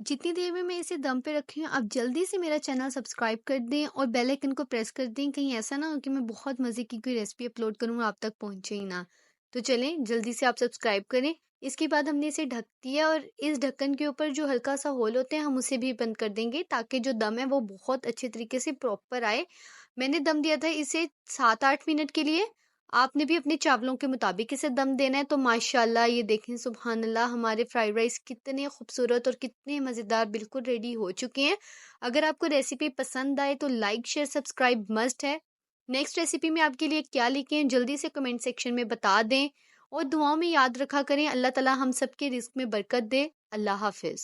जितनी देर में मैं इसे दम पे रखी हूँ, आप जल्दी से मेरा चैनल सब्सक्राइब कर दें और बेल आइकन को प्रेस कर दें, कहीं ऐसा ना हो कि मैं बहुत मज़े की कोई रेसिपी अपलोड करूँ और आप तक पहुँचे ही ना। तो चलें जल्दी से आप सब्सक्राइब करें। इसके बाद हमने इसे ढक दिया और इस ढक्कन के ऊपर जो हल्का सा होल होते हैं हम उसे भी बंद कर देंगे, ताकि जो दम है वो बहुत अच्छे तरीके से प्रॉपर आए। मैंने दम दिया था इसे 7-8 मिनट के लिए। आपने भी अपने चावलों के मुताबिक इसे दम देना है। तो माशाल्लाह ये देखें, सुबहान अल्लाह, हमारे फ्राइड राइस कितने खूबसूरत और कितने मज़ेदार बिल्कुल रेडी हो चुके हैं। अगर आपको रेसिपी पसंद आए तो लाइक शेयर सब्सक्राइब मस्ट है। नेक्स्ट रेसिपी में आपके लिए क्या लेके हैं जल्दी से कमेंट सेक्शन में बता दें और दुआओं में याद रखा करें। अल्लाह ताला हम सबके रिस्क में बरकत दे। अल्लाह हाफिज़।